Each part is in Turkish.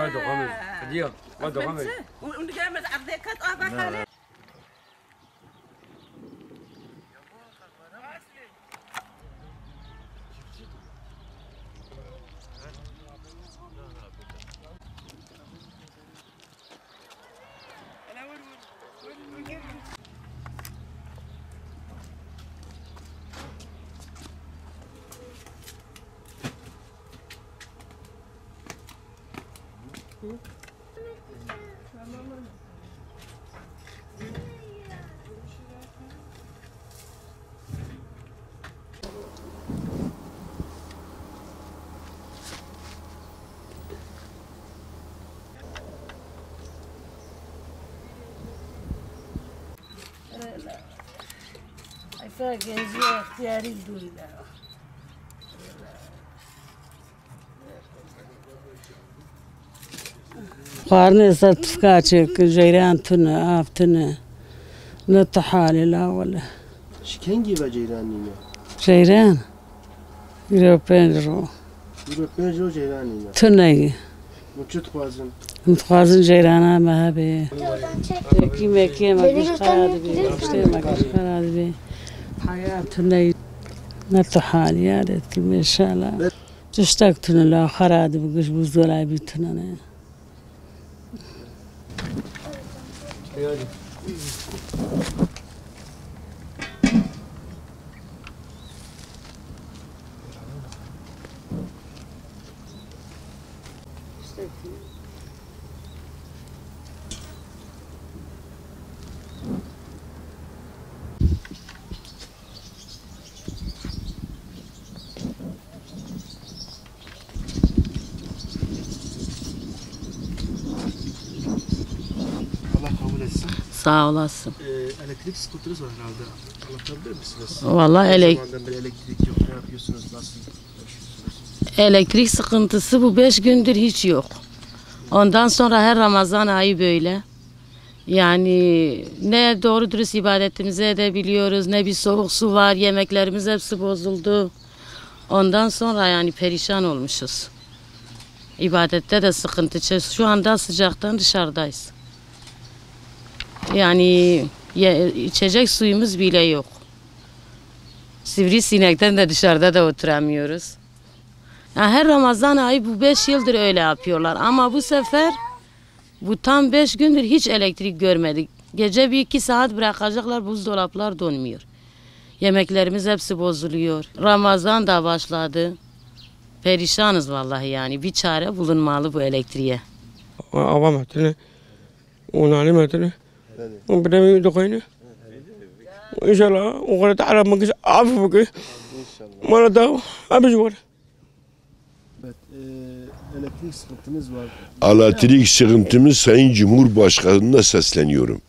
دوقامه ديو ما دوقامه وانت جاي عقدك اه فاجئ اختياري بدون قارني سرتفكاتك جيران تنا آفتنا نتحالي لا ولا شكنجي بجيرانينا جيران يوروبينجرو يوروبينجرو جيرانينا تناي وشو تخوازن متخازن جيرانا ما هبي كي ما كيش خراد بي اشتي ما كيش خراد بي حياتنا نتحالي يا ريت ان شاء الله تشتقتنا لا خراد بقش بزولا بيتنا Sağ olasın. Elektrik sıkıntınız var herhalde. Anlatabilir misiniz? Vallahi elektrik yok. Ne yapıyorsunuz? Nasıl yaşıyorsunuz? Elektrik sıkıntısı bu 5 gündür hiç yok. Ondan sonra her Ramazan ayı böyle. Yani ne doğru dürüst ibadetimizi edebiliyoruz, ne bir soğuk su var, yemeklerimiz hepsi bozuldu. Ondan sonra yani perişan olmuşuz. İbadette de sıkıntı çekiyoruz. Şu anda sıcaktan dışarıdayız. Yani içecek suyumuz bile yok. Sivrisinekten de dışarıda da oturamıyoruz. Yani her Ramazan ayı bu 5 yıldır öyle yapıyorlar. Ama bu sefer bu tam 5 gündür hiç elektrik görmedik. Gece 1-2 saat bırakacaklar, buzdolaplar donmuyor. Yemeklerimiz hepsi bozuluyor. Ramazan da başladı. Perişanız vallahi yani. Bir çare bulunmalı bu elektriğe. Avam etini, onali etini, bir dokuyunu. İnşallah o kadar aramak için af bakıyor. Bana da abi var. Evet, elektrik sıkıntımız var. Elektrik sıkıntımız Sayın Cumhurbaşkanı'na sesleniyorum.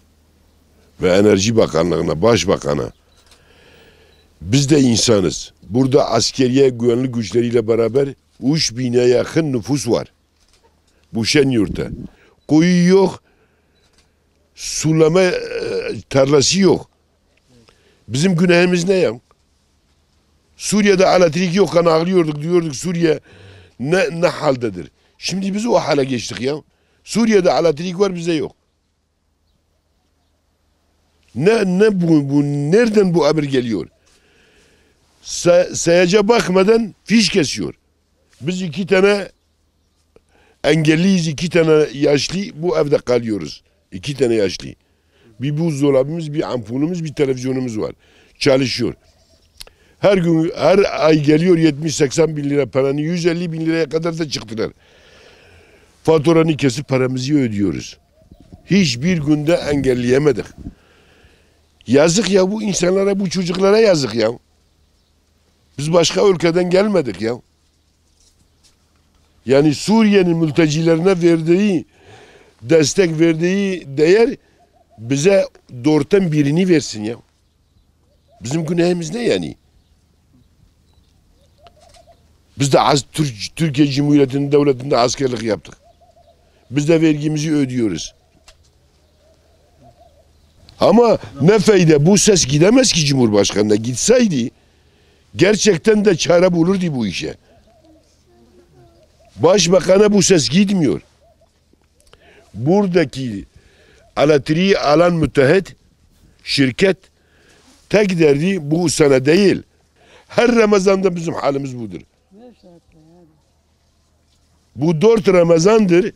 Ve Enerji Bakanlığı'na, Başbakan'a. Biz de insanız. Burada askeriye güvenlik güçleriyle beraber 3000'e yakın nüfus var. Bu Şenyurt'ta. Kuyu yok, sulama tarlası yok. Bizim günahımız ne ya? Suriye'de elektrik yokken ağlıyorduk, diyorduk Suriye ne haldedir. Şimdi biz o hale geçtik ya. Suriye'de elektrik var, bize yok. Ne bu nereden bu haber geliyor? Sayaca bakmadan fiş kesiyor. Biz 2 tane engelliyiz, 2 tane yaşlı bu evde kalıyoruz. 2 tane yaşlı. Bir buzdolabımız, bir ampulümüz, bir televizyonumuz var. Çalışıyor. Her gün, her ay geliyor 70-80 bin lira paranı, 150 bin liraya kadar da çıktılar. Faturanı kesip paramızı ödüyoruz. Hiçbir günde engelleyemedik. Yazık ya bu insanlara, bu çocuklara yazık ya. Biz başka ülkeden gelmedik ya. Yani Suriye'nin mültecilerine verdiği destek, verdiği değer bize doğrudan birini versin ya. Bizim günahımız ne yani? Biz de Türkiye Cumhuriyeti'nin devletinde askerlik yaptık. Biz de vergimizi ödüyoruz. Ama ne fayda, bu ses gidemez ki Cumhurbaşkanı'na. Gitseydi gerçekten de çare bulurdu bu işe. Başbakan'a bu ses gitmiyor. buradaki elektriği alan müteahhit şirket tek derdi bu sene değil. Her Ramazan'da bizim halimiz budur. Bu 4 Ramazan'dır.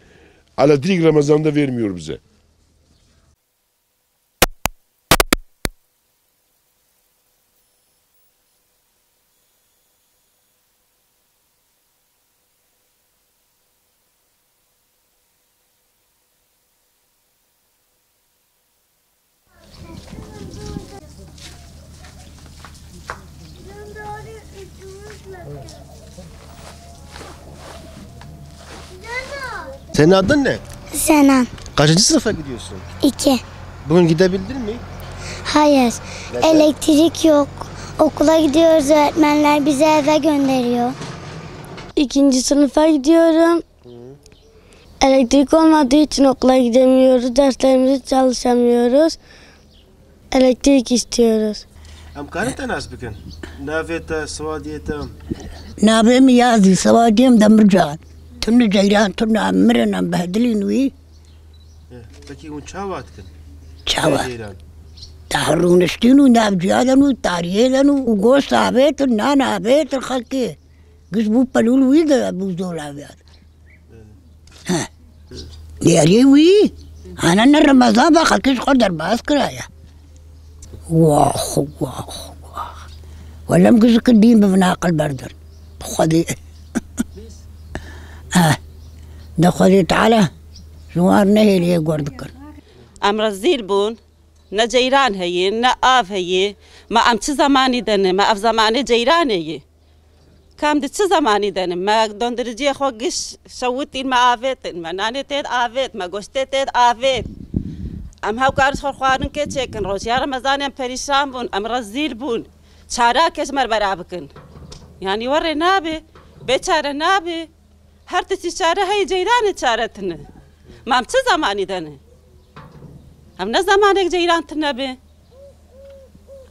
Elektrik Ramazan'da vermiyor bize. Senin adın ne? Senem. Kaçıncı sınıfa gidiyorsun? 2. Bugün gidebildin mi? Hayır. Neden? Elektrik yok. Okula gidiyoruz. Öğretmenler bizi eve gönderiyor. 2. sınıfa gidiyorum. Elektrik olmadığı için okula gidemiyoruz. Derslerimizi çalışamıyoruz. Elektrik istiyoruz. Am كانت ناس بكن نافيتا سواديتا نابي ميازي سواديم دمرجان تن جيران تن عمرنا مبهدلين وي Peki un çavatkin. شاوا تحرون شتينو ناب جيادنو تاريلنو وغوست عبيت نان عبيت الخلقي قش بو بلول وي ده ابو زول عبيت ها ياري وي انا رمضان بخلقش قدر باس كرايا واخ واخ واخ ولا مقصك الدين بفناق البردن خذي ها ده خذي تعالى زوار نهي لي قردكن امر زیل بون نه جیران هیه نه آف هیه ما ام چه زمانی دنه ما اف زمانی جیران هیه کام ده چه زمانی دنه ما دندرجی خو گش شوتین ما آفت ما نانی تید آفت ما گشته تید آفت ام هاو کارش خوارن که چکن روزی رمضان ام پریشان بون ام رزیل بون چارا کش مر برابکن یعنی ور نابه بیچاره نابه هر تشی چاره هی جیران چاره تنه ما ام چه زمانی دنه هم نه زمانك جيران تنبي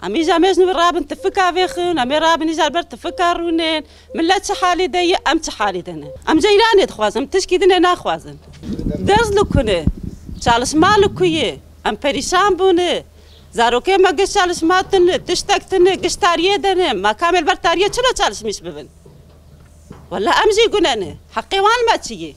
عم يجا مجنون رابن تفكا فيخون عم رابن يجا البر تفكا رونين من لا تشحالي دي ام تشحالي دنا ام جيران يتخوازم تشكي دنا ناخوازن درز لكونه شالش مالكويه ام بريشان بونه زاروكي ما قش شالش ماتن تشتكتن قش تاريه دنا ما كامل بر تاريه شلو شالش مش ببن ولا ام جي قنانه حقي وان ما تشيه